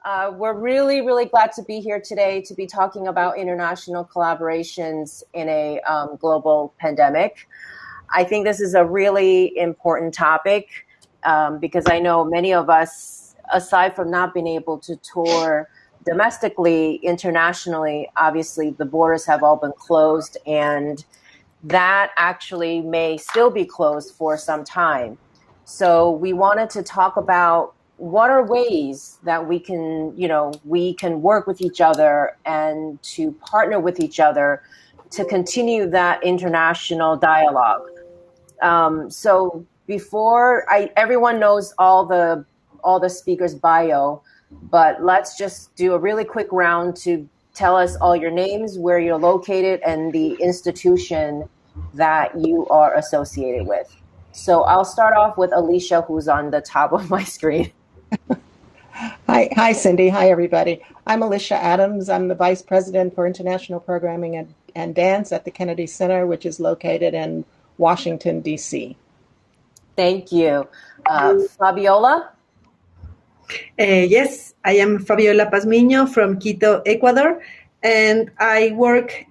We're really, really glad to be here today to be talking about international collaborations in a global pandemic. I think this is a really important topic because I know many of us, aside from not being able to tour domestically, internationally, obviously the borders have all been closed, and that actually may still be closed for some time. So we wanted to talk about what are ways that we can work with each other and to partner with each other to continue that international dialogue. So before everyone knows all the speakers' bio, but let's just do a really quick round to tell us all your names, where you're located, and the institution that you are associated with. So I'll start off with Alicia, who's on the top of my screen. Hi, Cindy. Hi, everybody. I'm Alicia Adams. I'm the Vice President for International Programming and Dance at the Kennedy Center, which is located in Washington, D.C. Thank you. Fabiola? Yes, I am Fabiola Pazmiño from Quito, Ecuador, and I work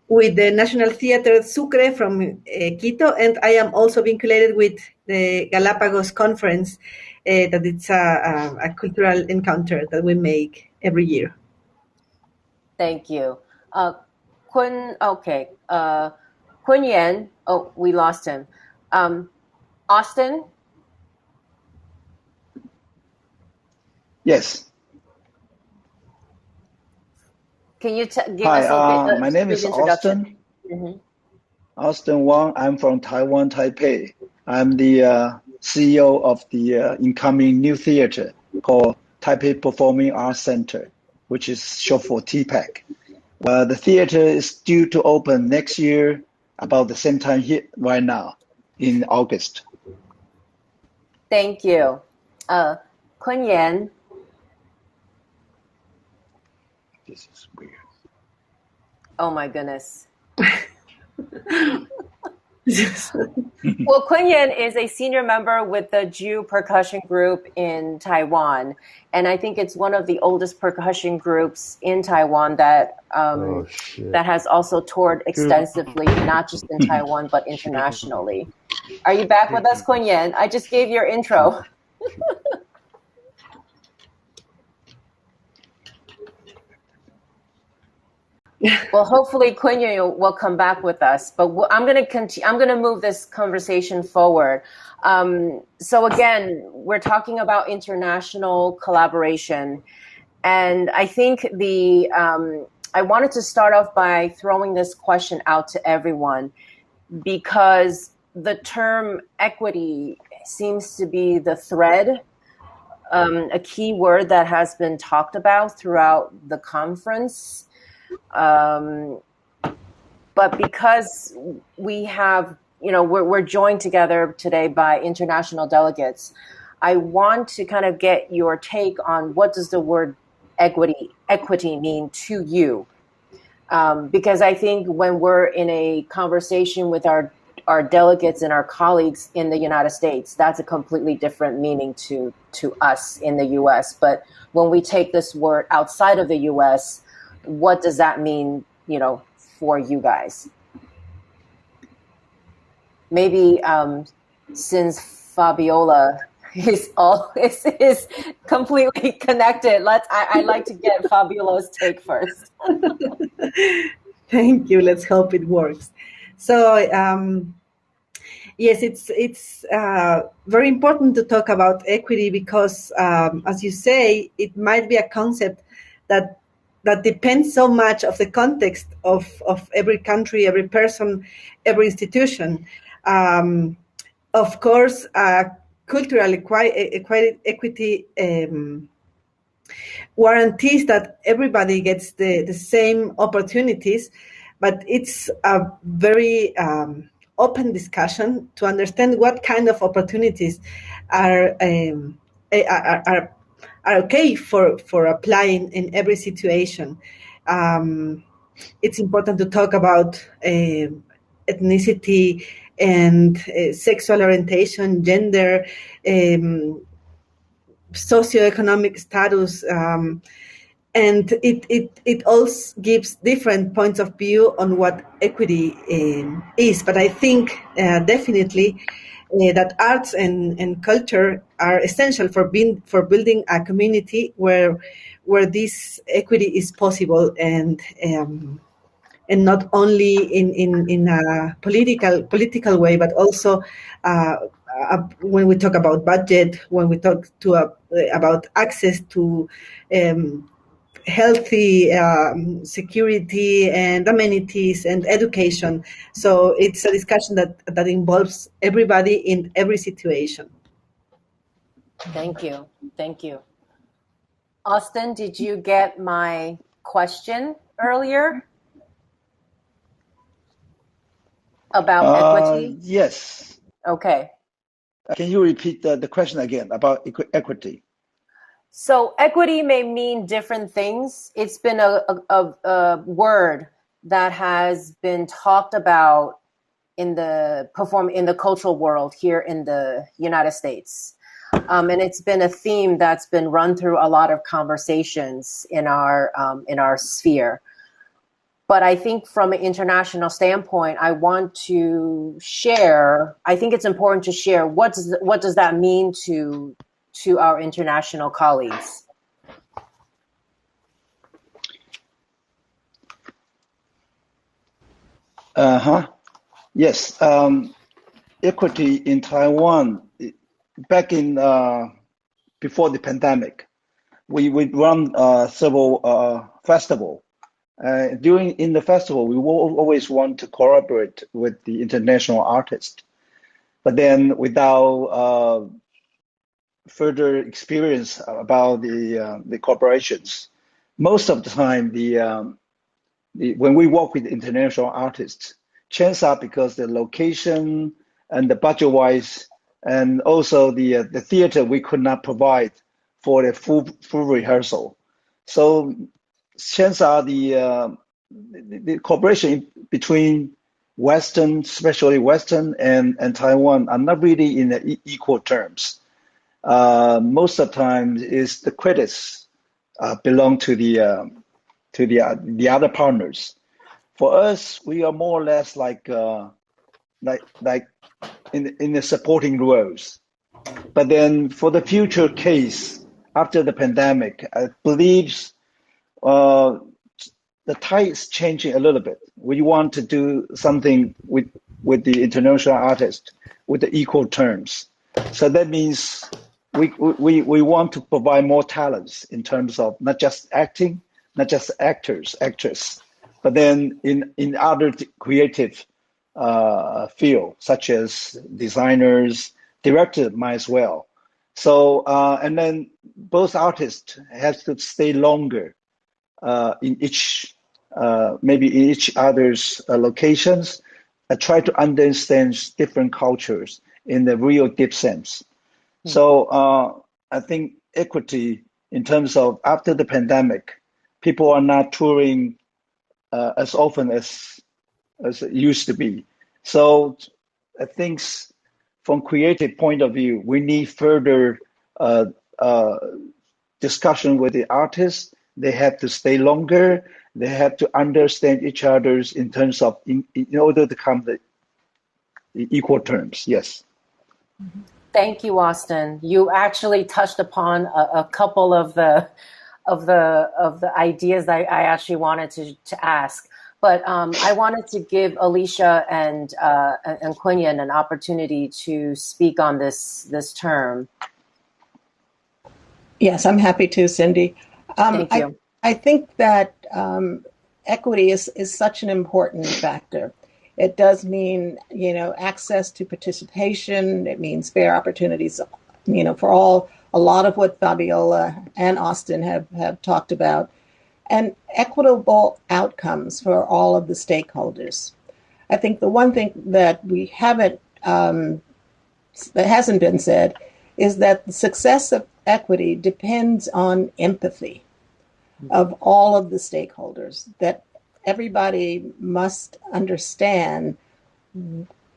with the National Theater Sucre from Quito, and I am also vinculated with the Galapagos conference, that it's a cultural encounter that we make every year. Thank you. Kuen-Yean, we lost him. Austin? Yes. Can you give us a my name is Austin. Mm-hmm. Austin Wang. I'm from Taiwan, Taipei. I'm the CEO of the incoming new theater called Taipei Performing Arts Center, which is short for TPAC. The theater is due to open next year, about the same time here right now, in August. Thank you. Kuen-Yean. This is weird. Oh my goodness. Well, Kuen-Yean is a senior member with the Jew percussion group in Taiwan, and I think it's one of the oldest percussion groups in Taiwan that that has also toured extensively, not just in Taiwan but internationally. Are you back with us, Kuen-Yean? I just gave your intro. Well, hopefully Kuen-Yean will come back with us, but I'm going to move this conversation forward. So again, we're talking about international collaboration, and I think I wanted to start off by throwing this question out to everyone, because the term equity seems to be the thread, a key word that has been talked about throughout the conference. But because we have, we're joined together today by international delegates, I want to kind of get your take on what does the word equity mean to you? Because I think when we're in a conversation with our delegates and our colleagues in the United States, that's a completely different meaning to us in the U.S. But when we take this word outside of the U.S., what does that mean, for you guys? Maybe since Fabiola is completely connected, I'd like to get Fabiola's take first. Thank you. Let's hope it works. So yes, it's very important to talk about equity because, as you say, it might be a concept that depends so much of the context of every country, every person, every institution. Of course, cultural equity guarantees that everybody gets the same opportunities, but it's a very open discussion to understand what kind of opportunities are okay for applying in every situation. It's important to talk about ethnicity and sexual orientation, gender, socioeconomic status, and it also gives different points of view on what equity is. But I think definitely that arts and culture are essential for building a community where this equity is possible, and not only in a political way, but also when we talk about budget, when we talk about access to healthy security and amenities and education. So it's a discussion that involves everybody in every situation. Thank you. Thank you. Austin, did you get my question earlier about equity? Yes. Okay. Can you repeat the question again about equity? So equity may mean different things. It's been a word that has been talked about in the cultural world here in the United States. And it's been a theme that's been run through a lot of conversations in our sphere. But I think from an international standpoint, I want to share, I think it's important to share what does that mean to our international colleagues. Yes. Equity in Taiwan, back in before the pandemic, we would run several festivals. In the festival, we will always want to collaborate with the international artist, but then without further experience about the corporations, most of the time when we work with international artists, chances are because the location and the budget wise, and also the theater we could not provide for the full rehearsal. So chances are the cooperation between Western, especially Western and Taiwan, are not really in the equal terms. Most of the time, is the credits belong to the other partners. For us, we are more or less like in the supporting roles. But then for the future case after the pandemic, I believe the tide is changing a little bit. We want to do something with the international artist with the equal terms. So that means we want to provide more talents in terms of not just acting, not just actress, but then in other creative field, such as designers, director might as well. So and then both artists have to stay longer in each maybe in each other's locations. Try to understand different cultures in the real deep sense. So I think equity in terms of after the pandemic, people are not touring as often as it used to be. So I think from creative point of view, we need further discussion with the artists. They have to stay longer. They have to understand each other's in terms of in order to come the equal terms. Yes. Thank you, Austin. You actually touched upon a couple of the ideas that I actually wanted to ask. But I wanted to give Alicia and Kuen-Yean an opportunity to speak on this term. Yes, I'm happy to, Cindy. Thank you. I think that equity is such an important factor. It does mean, access to participation. It means fair opportunities, for all. A lot of what Fabiola and Austin have talked about, and equitable outcomes for all of the stakeholders. I think the one thing that we haven't, that hasn't been said, is that the success of equity depends on empathy of all of the stakeholders, that everybody must understand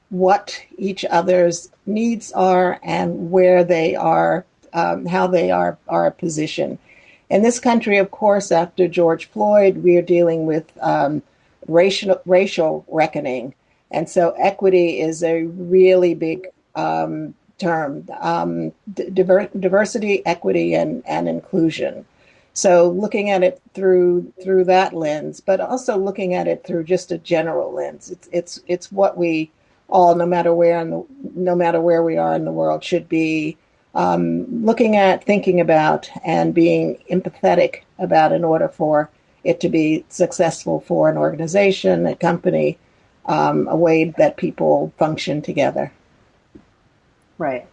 what each other's needs are and where they are how they are positioned. In this country, of course, after George Floyd, we are dealing with racial reckoning. And so equity is a really big term, diversity, equity, and inclusion. So looking at it through that lens, but also looking at it through just a general lens. It's what we all, no matter where we are in the world, should be looking at, thinking about, and being empathetic about in order for it to be successful for an organization, a company, a way that people function together. Right.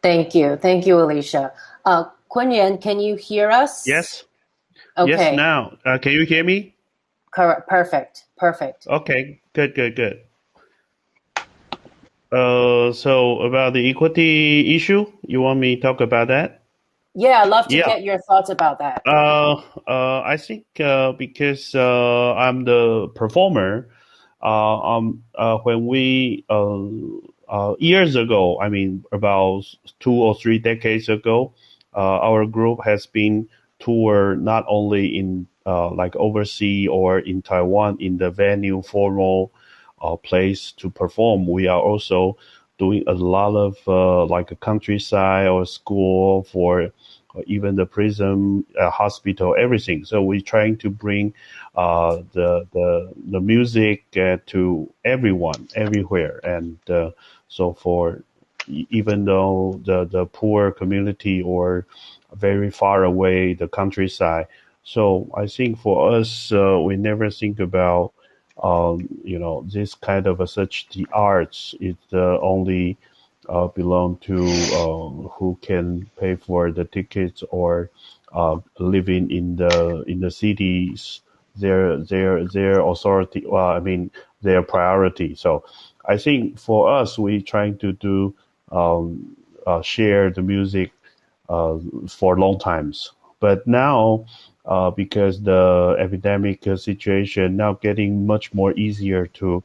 Thank you, Alicia. Kuen-Yean, can you hear us? Yes. Okay. Yes, now. Can you hear me? Perfect. Okay, good. So about the equity issue, you want me to talk about that? Yeah, I'd love to get your thoughts about that. I think because I'm the performer, when we years ago, I mean about 2 or 3 decades ago, our group has been toured not only in like overseas or in Taiwan in the venue formal place to perform. We are also doing a lot of like a countryside or school for even the prison, hospital, everything. So we're trying to bring the music to everyone, everywhere, and so for even though the poor community or very far away, the countryside. So I think for us, we never think about this kind of such the arts. It only belong to who can pay for the tickets or living in the cities. Their authority. Well, I mean their priority. So I think for us, we trying to do share the music for long times. But now, because the epidemic situation now getting much more easier to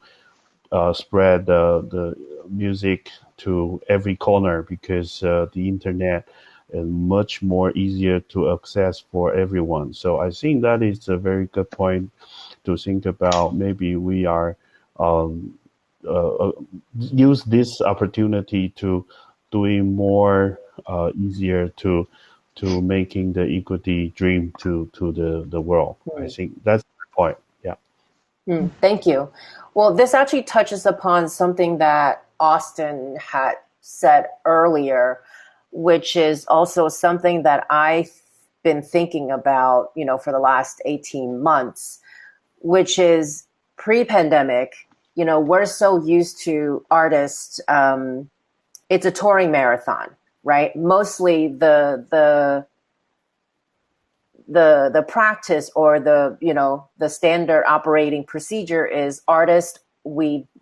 spread the music to every corner because the internet is much more easier to access for everyone. So I think that is a very good point to think about. Maybe we are use this opportunity to doing more easier to making the equity dream to the world. I think that's the point. Yeah. Thank you. Well, this actually touches upon something that Austin had said earlier, which is also something that I've been thinking about, for the last 18 months, which is pre-pandemic, we're so used to artists. It's a touring marathon, right? Mostly the practice or the standard operating procedure is artists,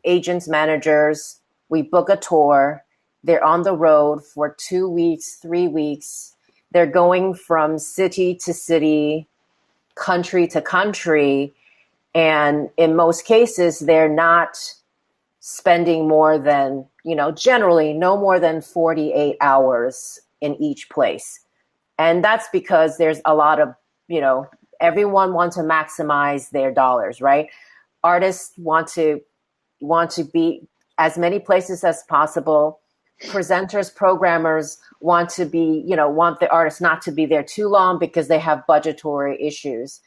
agents, managers, we book a tour. They're on the road for 2 weeks, 3 weeks. They're going from city to city, country to country. And in most cases, they're not spending more than, generally no more than 48 hours in each place. And that's because there's a lot of, everyone wants to maximize their dollars, right? Artists want to be as many places as possible. Presenters, programmers want to be, want the artists not to be there too long because they have budgetary issues.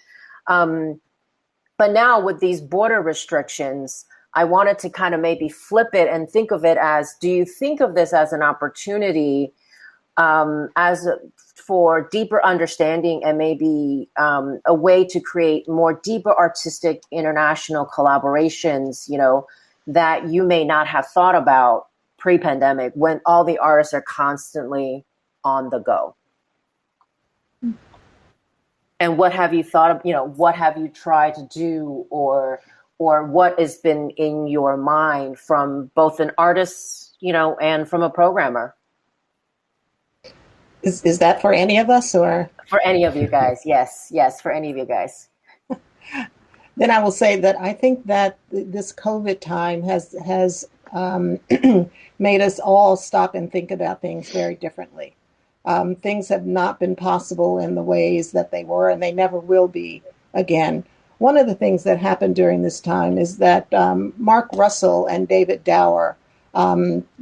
But now with these border restrictions, I wanted to kind of maybe flip it and think of it as, do you think of this as an opportunity for deeper understanding and maybe a way to create more deeper artistic international collaborations, that you may not have thought about pre-pandemic when all the artists are constantly on the go? And what have you thought of, what have you tried to do or what has been in your mind from both an artist, and from a programmer? Is that for any of us or? For any of you guys, yes, for any of you guys. Then I will say that I think that this COVID time has made us all stop and think about things very differently. things have not been possible in the ways that they were, and they never will be again. One of the things that happened during this time is that Mark Russell and David Dower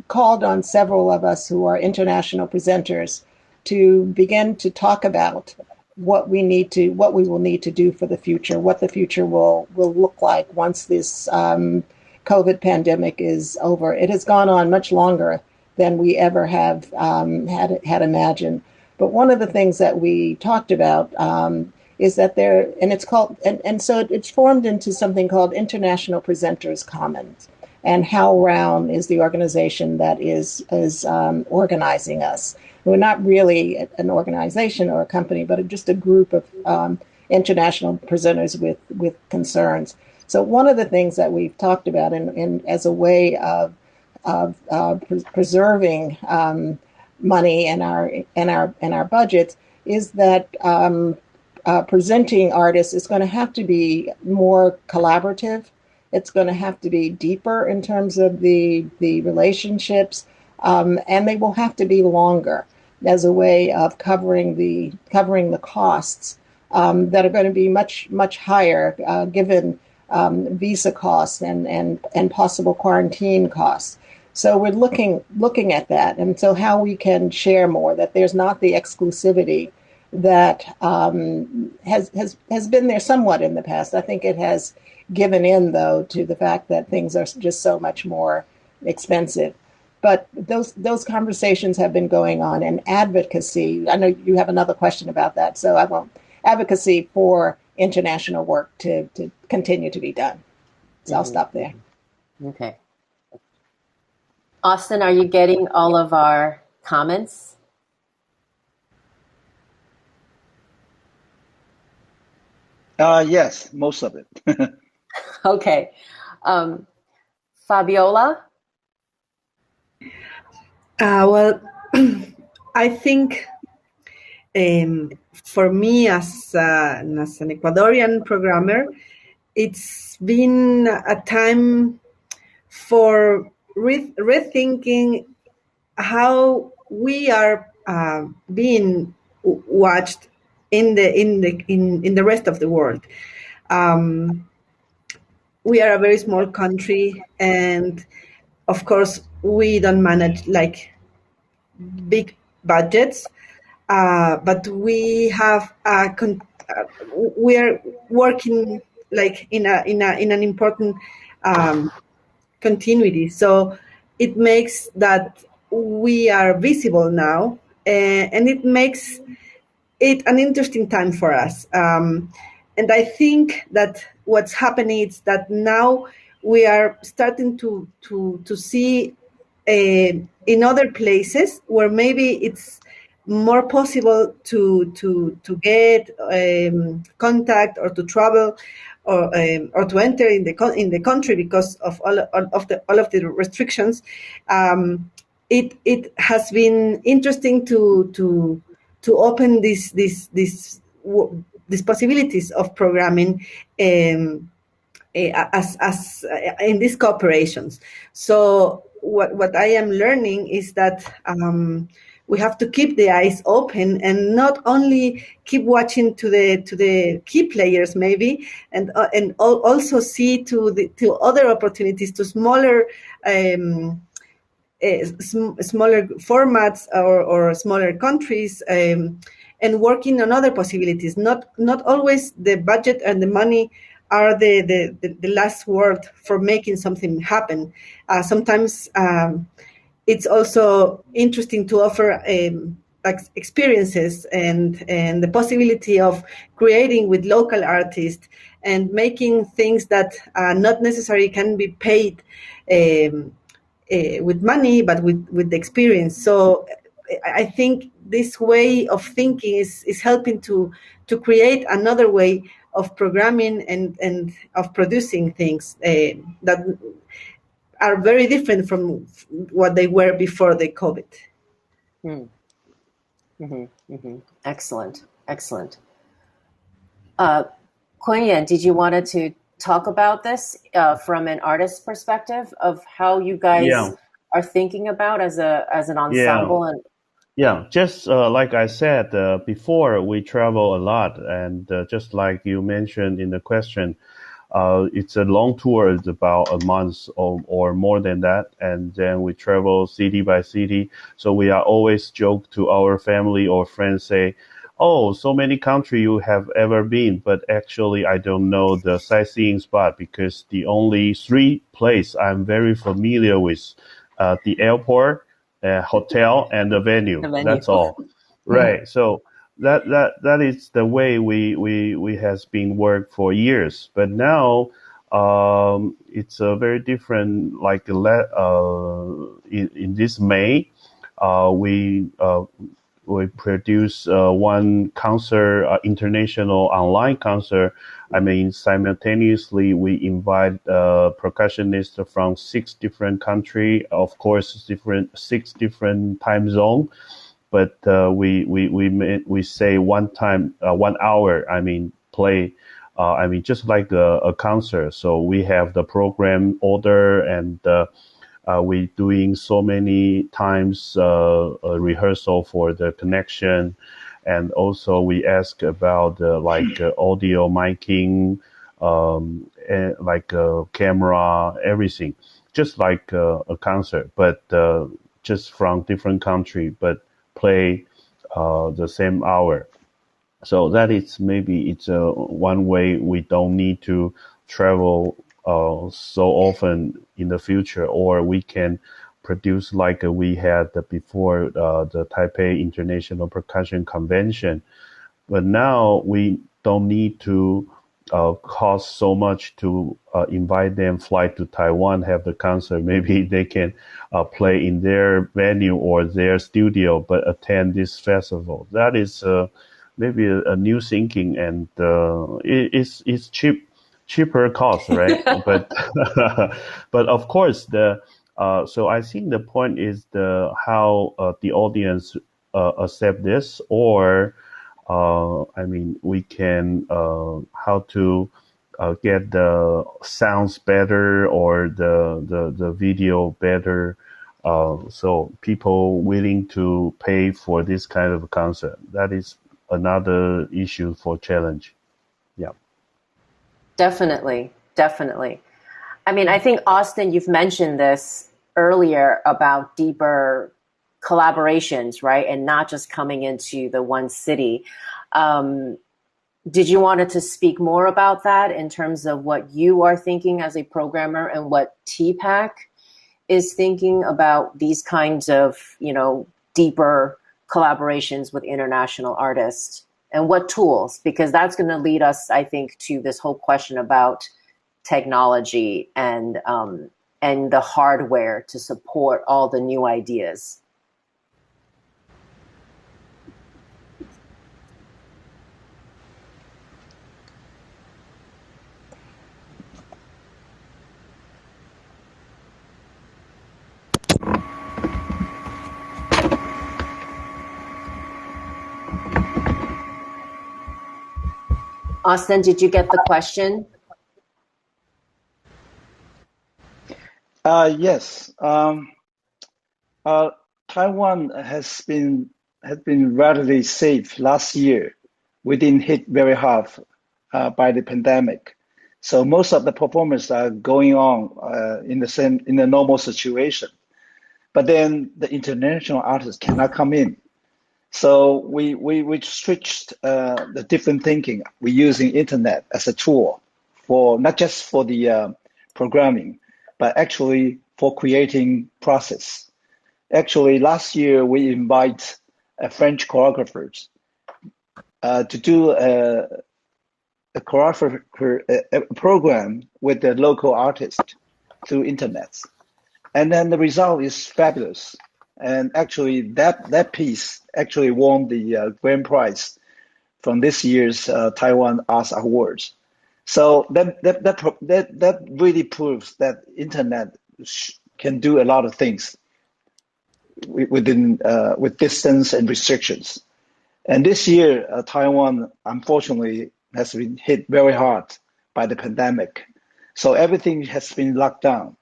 called on several of us who are international presenters to begin to talk about what we will need to do for the future, what the future will look like once this COVID pandemic is over. It has gone on much longer than we ever have had imagined. But one of the things that we talked about is that so it's formed into something called International Presenters Commons. And HowlRound is the organization that is organizing us. We're not really an organization or a company, but just a group of international presenters with concerns. So one of the things that we've talked about in as a way of preserving money in our budgets is that presenting artists is going to have to be more collaborative. It's going to have to be deeper in terms of the relationships, and they will have to be longer as a way of covering the costs that are going to be much higher given visa costs and possible quarantine costs. So we're looking at that, and so how we can share more, that there's not the exclusivity that has been there somewhat in the past. I think it has given in, though, to the fact that things are just so much more expensive. But those conversations have been going on, and advocacy, I know you have another question about that, so I won't. Advocacy for international work to continue to be done. So I'll stop there. Okay. Austin, are you getting all of our comments? Yes, most of it. Okay. Fabiola? Well, I think for me as an Ecuadorian programmer, it's been a time for rethinking how we are being watched in the rest of the world. We are a very small country, and of course, we don't manage like big budgets, but we have we are working like in an important continuity. So it makes that we are visible now, and it makes it an interesting time for us. And I think that what's happening is that now we are starting to see in other places where maybe it's more possible to get contact or to travel or to enter in the country because of all of the restrictions. It has been interesting to open these possibilities of programming as in these cooperations. So what I am learning is that we have to keep the eyes open and not only keep watching to the key players maybe, and also see to other opportunities, to smaller smaller formats or smaller countries, and working on other possibilities. Not always the budget and the money are the last word for making something happen. Sometimes it's also interesting to offer experiences and the possibility of creating with local artists and making things that not necessarily can be paid with money, but with the experience. So I think this way of thinking is helping to create another way of programming and of producing things that are very different from what they were before the COVID. Excellent. Kuen-Yean, did you want to talk about this from an artist's perspective of how you guys are thinking about as an ensemble? Yeah, just like I said before, we travel a lot, and just like you mentioned in the question, it's a long tour. It's about a month or more than that, and then we travel city by city. So we are always joke to our family or friends, say, "Oh, so many country you have ever been," but actually I don't know the sightseeing spot because the only three place I'm very familiar with, the airport, hotel, and the venue. The venue. That's all. Right. So that is the way we has been worked for years. But now it's a very different. Like in this May, we produce one concert, international online concert. I mean, simultaneously we invite percussionists from 6 different countries, of course, six different time zone. But we say 1 hour. I mean, play. I mean, just like a concert. So we have the program order, and we doing so many times a rehearsal for the connection, and also we ask about audio miking, and camera, everything, just like a concert, but just from different country, but play the same hour. So that is maybe it's one way we don't need to travel so often in the future, or we can produce like we had before the Taipei International Percussion Convention. But now we don't need to cost so much to invite them fly to Taiwan, have the concert. Maybe they can play in their venue or their studio, but attend this festival. That is maybe a new thinking, and it's cheaper cost, right? But but of course so I think the point is the how the audience accept this, or I mean, we can how to get the sounds better, or the video better. So people willing to pay for this kind of concert. That is another issue for challenge. Yeah. Definitely, definitely. I mean, I think, Austin, you've mentioned this earlier about deeper collaborations, right? And not just coming into the one city. Did you wanted to speak more about that in terms of what you are thinking as a programmer, and what TPAC is thinking about these kinds of, deeper collaborations with international artists, and what tools? Because that's going to lead us, I think, to this whole question about technology and the hardware to support all the new ideas. Austin, did you get the question? Yes. Taiwan has been relatively safe last year. We didn't hit very hard by the pandemic, so most of the performers are going on in the normal situation. But then the international artists cannot come in, so we switched the different thinking. We're using internet as a tool for not just for the programming, but actually for creating process. Actually, last year we invite French choreographers to do a choreographer a program with the local artist through internet, and then the result is fabulous. And actually, that piece actually won the grand prize from this year's Taiwan Arts Awards. So that really proves that internet can do a lot of things within with distance and restrictions. And this year, Taiwan unfortunately has been hit very hard by the pandemic, so everything has been locked down.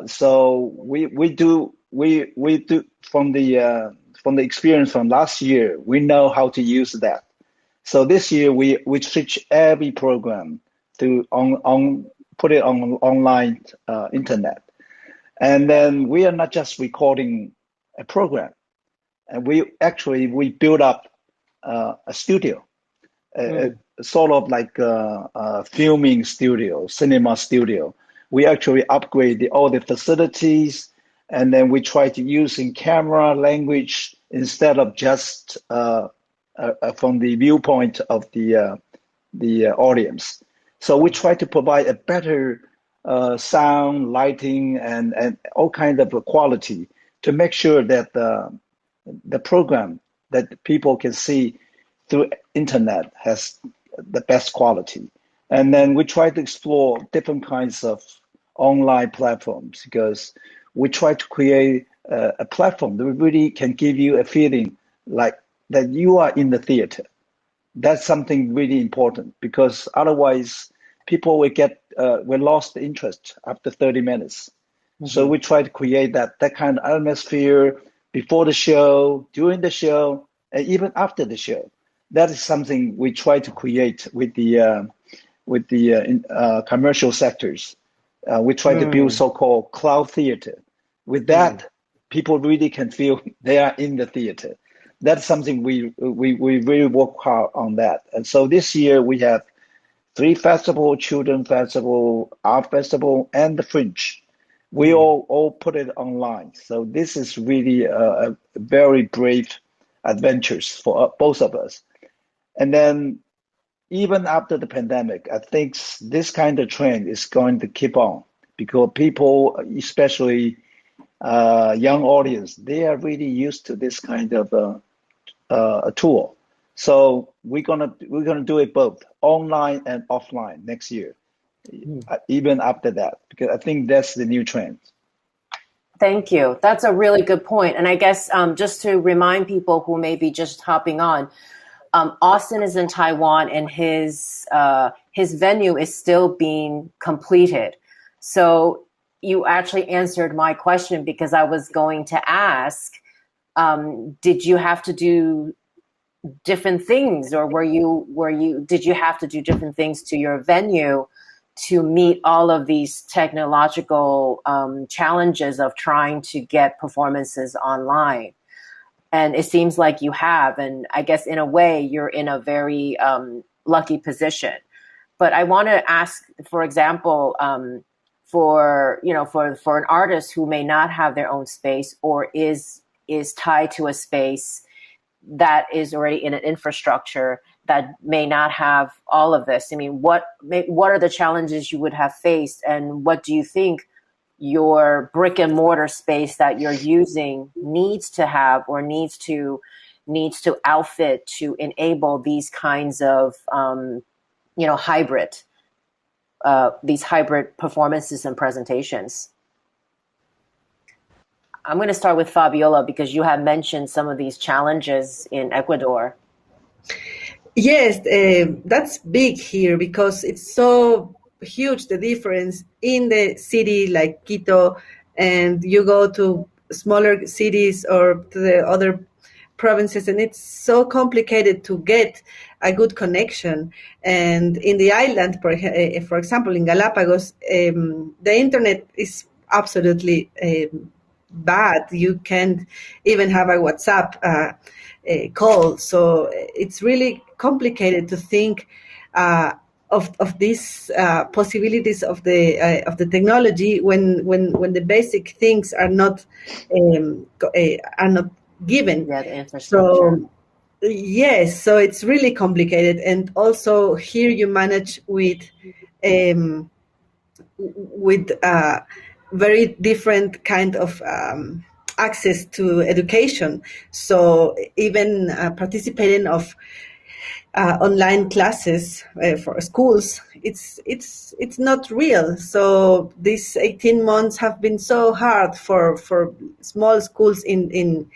So we do from the from the experience from last year, we know how to use that. So this year we switch every program to put it on online internet, and then we are not just recording a program, and we build up a studio, sort of like a filming studio, cinema studio. We actually upgrade all the facilities, and then we try to use in camera language instead of just from the viewpoint of the audience. So we try to provide a better sound, lighting, and all kind of quality to make sure that the program that people can see through internet has the best quality. And then we try to explore different kinds of online platforms, because we try to create a platform that really can give you a feeling like that you are in the theater. That's something really important, because otherwise people will lost the interest after 30 minutes. Mm-hmm. So we try to create that kind of atmosphere before the show, during the show, and even after the show. That is something we try to create with the commercial sectors. We try to build so-called cloud theater. With that, people really can feel they are in the theater. That's something we really work hard on that. And so this year we have 3 festivals: Children Festival, Art Festival, and the Fringe. We all put it online. So this is really a very brave adventures for both of us. And then even after the pandemic, I think this kind of trend is going to keep on, because people, especially young audience, they are really used to this kind of a tool. So we're gonna do it both online and offline next year, even after that, because I think that's the new trend. Thank you. That's a really good point. And I guess just to remind people who may be just hopping on, Austin is in Taiwan, and his venue is still being completed. So you actually answered my question, because I was going to ask, did you have to do different things, or did you have to do different things to your venue to meet all of these technological challenges of trying to get performances online? And it seems like you have, and I guess in a way you're in a very lucky position. But I want to ask, for example, for an artist who may not have their own space, or is tied to a space that is already in an infrastructure that may not have all of this. I mean, what are the challenges you would have faced, and what do you think your brick and mortar space that you're using needs to have, or needs to outfit to enable these kinds of hybrid performances and presentations? I'm going to start with Fabiola, because you have mentioned some of these challenges in Ecuador. Yes, that's big here, because it's so huge, the difference in the city like Quito, and you go to smaller cities or to the other provinces, and it's so complicated to get a good connection. And in the island, for example, in Galapagos, the internet is absolutely bad. You can't even have a WhatsApp call. So it's really complicated to think of these possibilities of the technology when the basic things are not given. Yeah, the infrastructure. So yes, so it's really complicated. And also here you manage with very different kind of access to education. So even participating of online classes for schools, it's not real. So these 18 months have been so hard for small schools in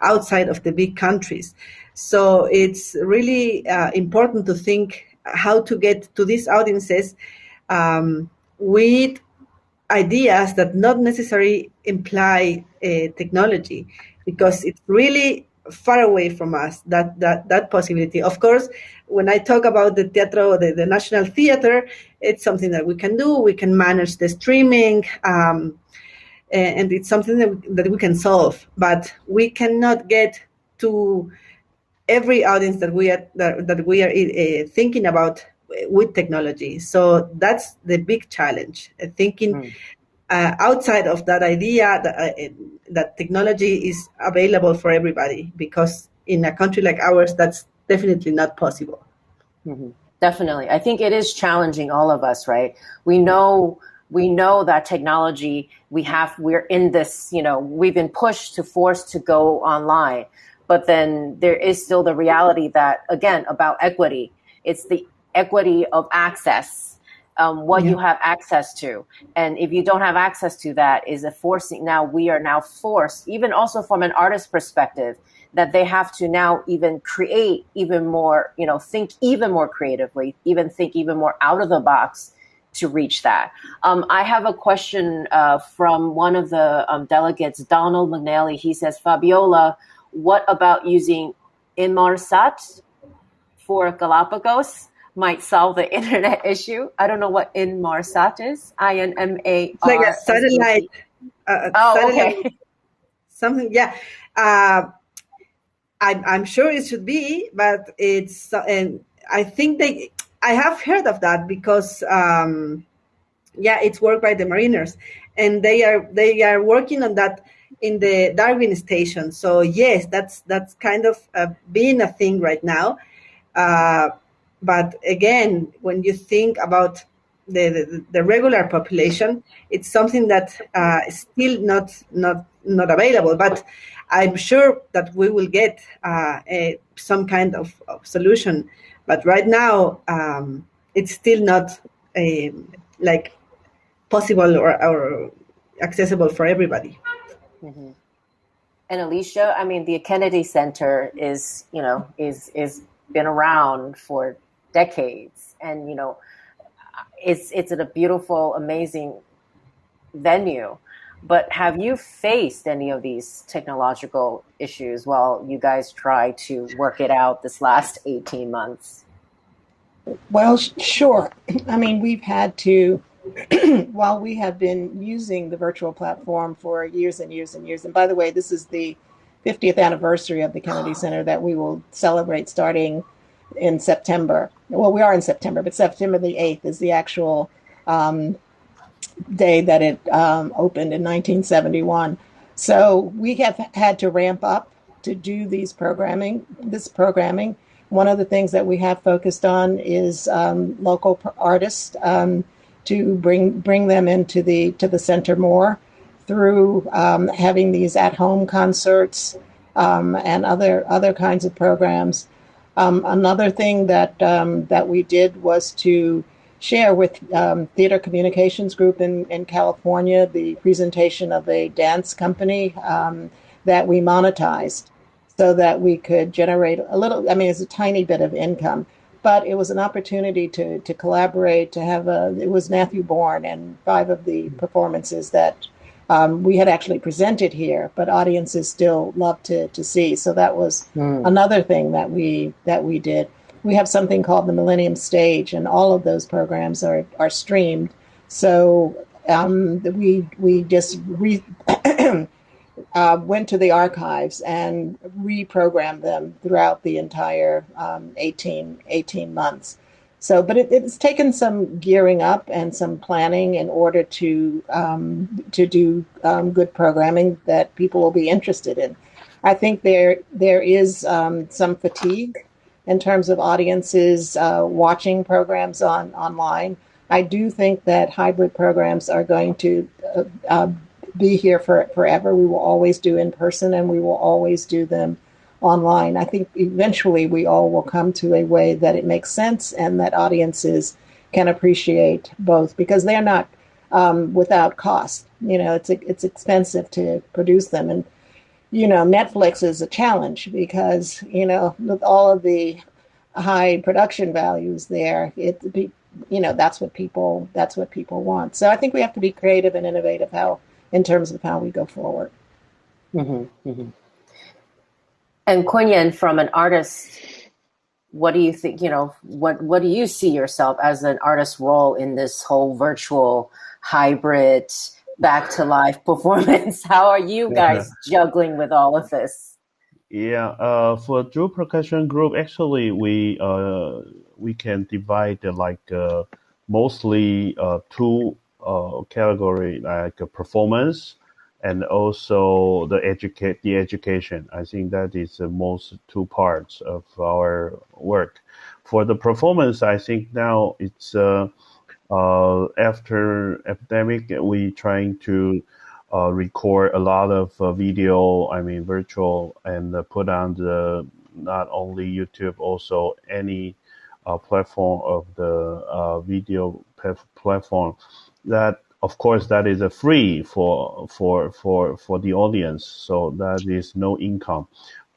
outside of the big countries. So it's really important to think how to get to these audiences with ideas that not necessarily imply technology. because it's really far away from us, that possibility. Of course, when I talk about the teatro, the National Theater, it's something that we can do. We can manage the streaming, and it's something that we can solve. But we cannot get to every audience that we are thinking about with technology. So that's the big challenge, thinking outside of that idea that technology is available for everybody, because in a country like ours, that's definitely not possible. Mm-hmm. Definitely. I think it is challenging all of us, right? We know that technology, we're in this, we've been forced to go online. But then there is still the reality that, again, about equity. It's the equity of access, what you have access to. And if you don't have access to that, is a forcing. Now we are now forced, even also from an artist perspective, that they have to now even create even more, think even more creatively, think even more out of the box to reach that. I have a question from one of the delegates, Donald McNally. He says, Fabiola, what about using Inmarsat for Galapagos might solve the internet issue? I don't know what Inmarsat is. INMAR. It's like a satellite. Okay. Something, yeah. I'm sure it should be, but it's, and I think I have heard of that because, it's work by the Mariners, and they are working on that in the Darwin station. So yes, that's kind of being a thing right now. But again, when you think about the regular population, it's something that is still not available. But I'm sure that we will get some kind of solution. But right now, it's still not possible or accessible for everybody. Mm-hmm. And Alicia, I mean, the Kennedy Center is been around for decades, and it's a beautiful, amazing venue. But have you faced any of these technological issues while you guys try to work it out this last 18 months? Well, sure. I mean, we've had to, while we have been using the virtual platform for years and years and years, and by the way, this is the 50th anniversary of the Kennedy Center that we will celebrate starting in September. Well, we are in September, but September the 8th is the actual day that it opened in 1971. So we have had to ramp up to do this programming. One of the things that we have focused on is local artists to bring them into the center more through having these at-home concerts and other kinds of programs. Another thing that we did was to share with Theater Communications Group in California the presentation of a dance company that we monetized so that we could generate a little, I mean, it's a tiny bit of income, but it was an opportunity to collaborate, to have it was Matthew Bourne and 5 of the performances that we had actually presented here, but audiences still loved to see. So that was another thing that we did. We have something called the Millennium Stage, and all of those programs are streamed. So we just went to the archives and reprogrammed them throughout the entire 18 months. So, but it's taken some gearing up and some planning in order to do good programming that people will be interested in. I think there is some fatigue in terms of audiences watching programs online. I do think that hybrid programs are going to be here forever. We will always do in person, and we will always do them online. I think eventually we all will come to a way that it makes sense and that audiences can appreciate both, because they're not without cost. It's expensive to produce them, and Netflix is a challenge because with all of the high production values there, that's what people want. So I think we have to be creative and innovative in terms of how we go forward. Mm-hmm, mm-hmm. And Kuen-Yean, from an artist, what do you think, what do you see yourself as an artist's role in this whole virtual hybrid back to life performance? How are you guys juggling with all of this? Yeah, for Drew Percussion Group, actually, we can divide mostly two category, like performance and also the education. I think that is the most two parts of our work. For the performance, I think now it's after epidemic, we trying to record a lot of video, virtual, and put on the not only YouTube, also any platform of the video platform. That, of course, that is a free for the audience, so that is no income,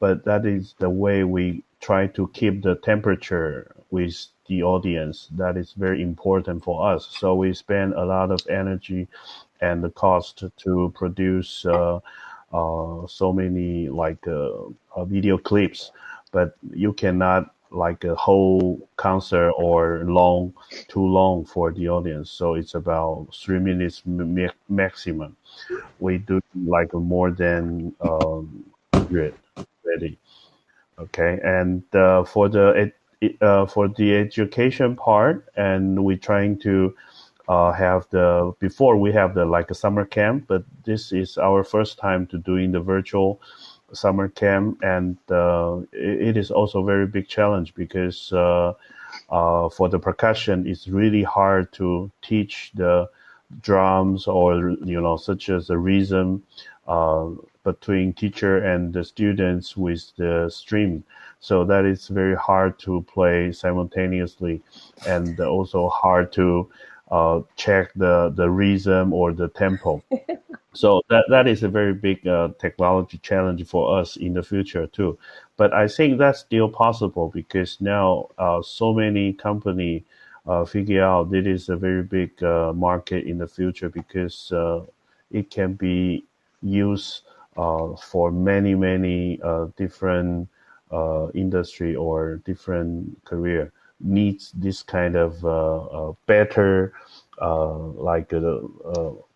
but that is the way we try to keep the temperature with the audience. That is very important for us. So we spend a lot of energy and the cost to produce so many video clips, but you cannot like a whole concert or too long for the audience. So it's about 3 minutes maximum. We do like more than 100 already. Okay, and for the education part, and we're trying to before we have the like a summer camp, but this is our first time to doing the virtual summer camp, and it is also a very big challenge because for the percussion, it's really hard to teach the drums or such as the rhythm between teacher and the students with the stream. So that is very hard to play simultaneously, and also hard to check the rhythm or the tempo. So that is a very big technology challenge for us in the future too. But I think that's still possible because now so many company figure out it is a very big market in the future because it can be used for many different industry or different career needs this kind of better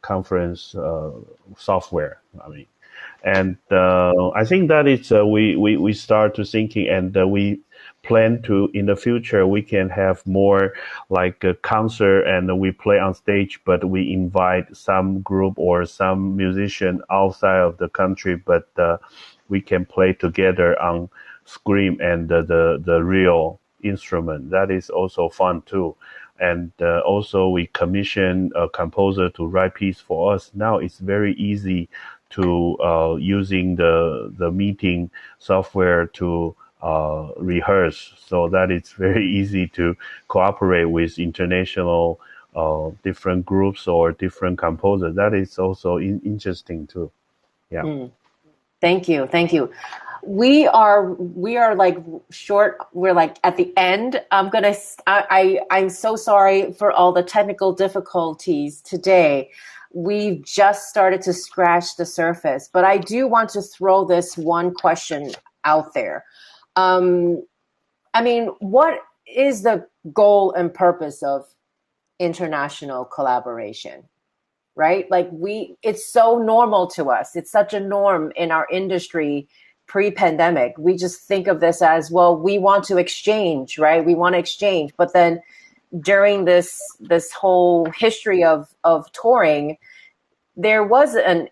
conference software. And I think that it's we start to thinking, and we plan to in the future we can have more like a concert, and we play on stage, but we invite some group or some musician outside of the country, but we can play together on screen and the real instrument. That is also fun too. And also we commission a composer to write piece for us. Now it's very easy to using the meeting software to rehearse. So that it's very easy to cooperate with international different groups or different composers. That is also interesting too. Yeah. Thank you. We are like short. We're like at the end. I'm so sorry for all the technical difficulties today. We've just started to scratch the surface, but I do want to throw this one question out there. What is the goal and purpose of international collaboration? Right? Like it's so normal to us. It's such a norm in our industry pre-pandemic. We just think of this as, well, we want to exchange, right? We want to exchange. But then during this whole history of touring, there was an,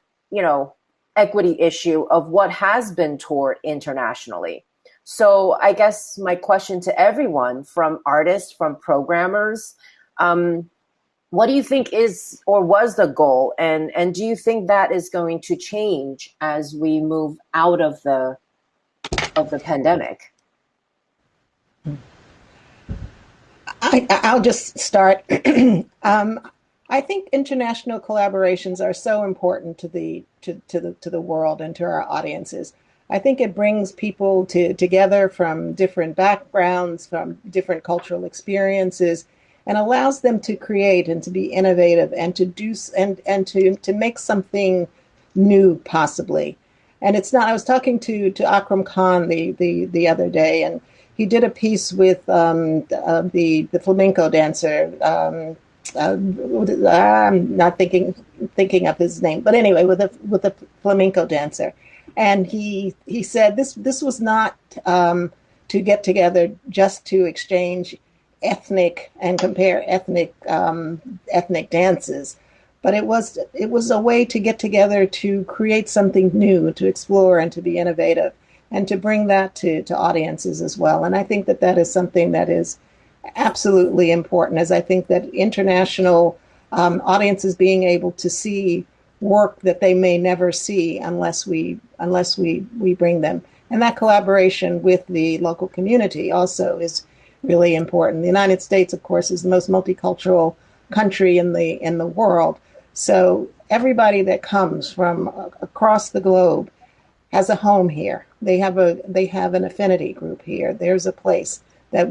equity issue of what has been toured internationally. So I guess my question to everyone, from artists, from programmers, what do you think is or was the goal? And do you think that is going to change as we move out of the pandemic? I'll just start. I think international collaborations are so important to the world and to our audiences. I think it brings people together from different backgrounds, from different cultural experiences, and allows them to create and to be innovative and to do and to make something new, possibly. And it's not. I was talking to Akram Khan the other day, and he did a piece with the flamenco dancer. I'm not thinking of his name, but anyway, with a flamenco dancer, and he said this was not to get together just to exchange ethnic and compare ethnic dances, but it was a way to get together to create something new, to explore and to be innovative, and to bring that to audiences as well. And I think that is something that is absolutely important, as I think that international audiences being able to see work that they may never see unless we bring them. And that collaboration with the local community also is really important. The United States, of course, is the most multicultural country in the world. So everybody that comes from across the globe has a home here. They have an affinity group here. There's a place that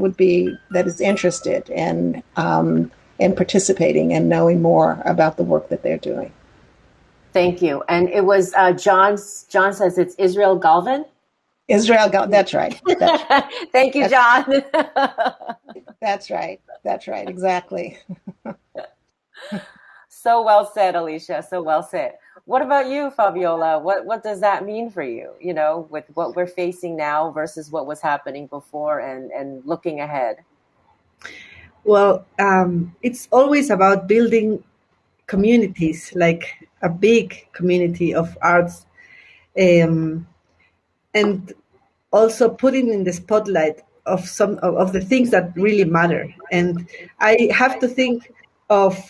is interested in participating and knowing more about the work that they're doing. Thank you. And it was John says it's Israel Galvin. That's right. Thank you, John. That's right. Exactly. So well said, Alicia. So well said. What about you, Fabiola? What does that mean for you, with what we're facing now versus what was happening before and looking ahead? Well, it's always about building communities, like a big community of arts, and also putting in the spotlight of some of the things that really matter. And I have to think of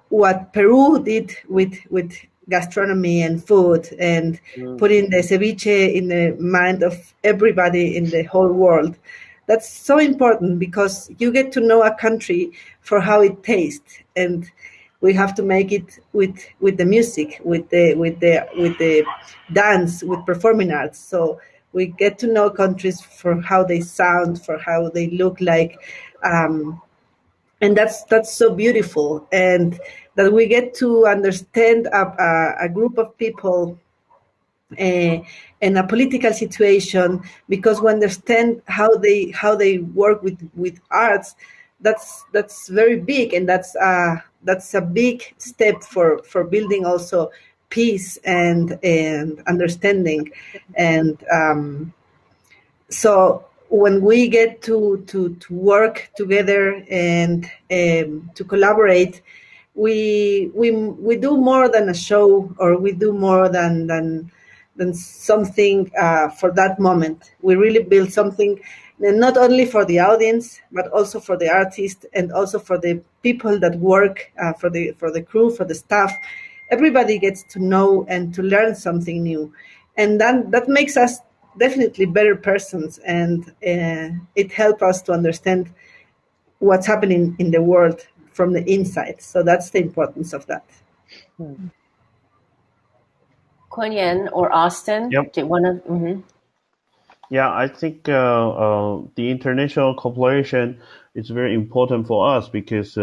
what Peru did with gastronomy and food, and putting the ceviche in the mind of everybody in the whole world. That's so important, because you get to know a country for how it tastes, and we have to make it with the music, with the dance, with performing arts. So we get to know countries for how they sound, for how they look like. And that's so beautiful, and that we get to understand a group of people in a political situation, because we understand how they work with arts. That's very big, and that's a big step for building also peace and understanding. And so when we get to work together and to collaborate, we do more than a show, or we do more than something for that moment. We really build something, not only for the audience, but also for the artist, and also for the people that work, for the crew, for the staff. Everybody gets to know and to learn something new, and then that makes us definitely better persons, and it helps us to understand what's happening in the world from the inside. So that's the importance of that. Kuen-Yean or Austin? Yep. Yeah, I think the international cooperation is very important for us, because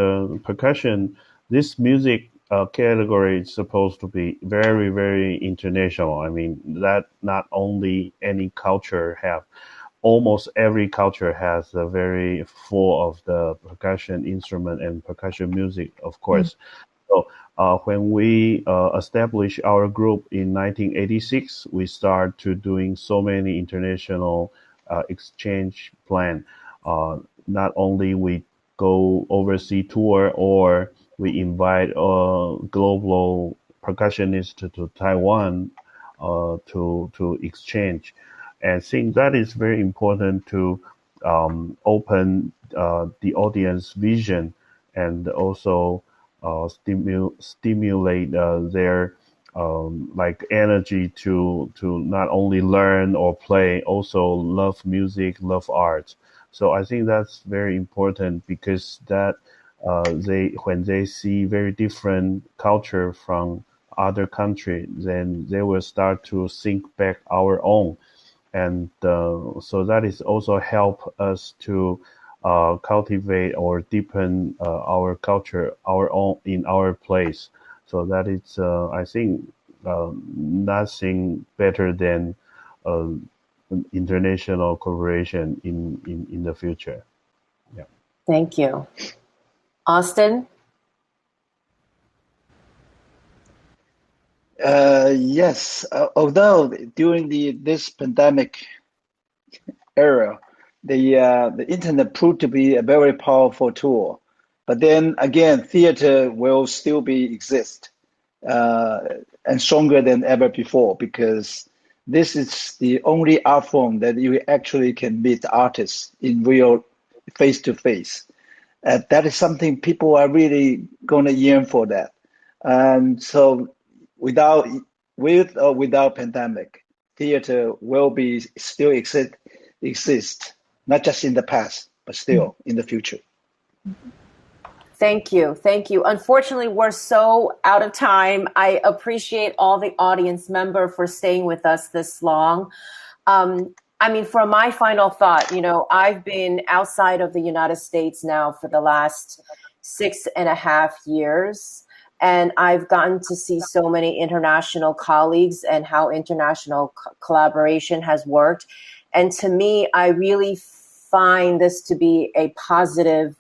percussion, this music category is supposed to be very, very international. I mean, that not only any culture have, almost every culture has a very full of the percussion instrument and percussion music, of course. So when we established our group in 1986, we start to doing so many international exchange plan. Not only we go overseas tour, or we invite global percussionists to Taiwan to exchange. And I think that is very important to open the audience vision, and also stimulate their like energy to not only learn or play, also love music, love art. So I think that's very important, because that when they see very different culture from other country, then they will start to think back our own. And so that is also help us to cultivate or deepen our culture, our own in our place. So that is, I think, nothing better than international cooperation in the future. Yeah. Thank you. Austin? Yes, although during this pandemic era, the internet proved to be a very powerful tool, but then again, theater will still exist and stronger than ever before, because this is the only art form that you actually can meet artists in real face to face. That is something people are really going to yearn for that. And so with or without pandemic, theater will be still exist, not just in the past, but still in the future. Thank you. Thank you. Unfortunately, we're so out of time. I appreciate all the audience member for staying with us this long. I mean, for my final thought, I've been outside of the United States now for the last 6.5 years, and I've gotten to see so many international colleagues and how international collaboration has worked. And to me, I really find this to be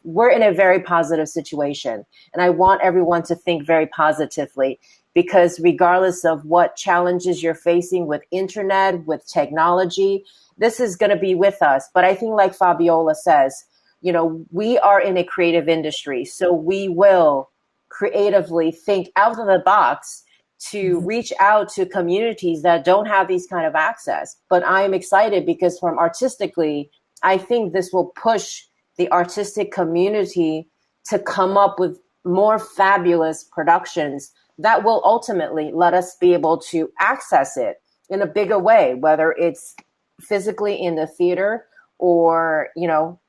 we're in a very positive situation. And I want everyone to think very positively, because regardless of what challenges you're facing with internet, with technology, this is going to be with us. But I think, like Fabiola says, we are in a creative industry, so we will creatively think out of the box to reach out to communities that don't have these kind of access. But I'm excited because artistically, I think this will push the artistic community to come up with more fabulous productions that will ultimately let us be able to access it in a bigger way, whether it's physically in the theater or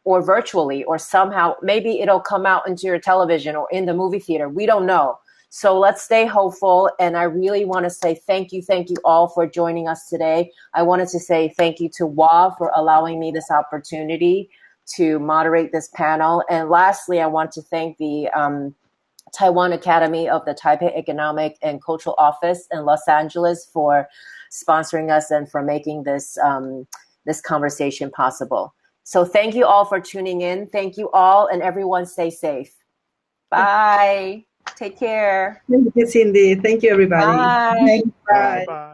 virtually, or somehow maybe it'll come out into your television or in the movie theater. We don't know. So let's stay hopeful. And I really want to say thank you all for joining us today. I wanted to say thank you to Wang for allowing me this opportunity to moderate this panel. And lastly, I want to thank the Taiwan Academy of the Taipei Economic and Cultural Office in Los Angeles for sponsoring us and for making this conversation possible. So thank you all for tuning in. Thank you all, and everyone stay safe. Bye. Take care. Thank you, Cindy. Thank you, everybody. Bye. Bye. Bye.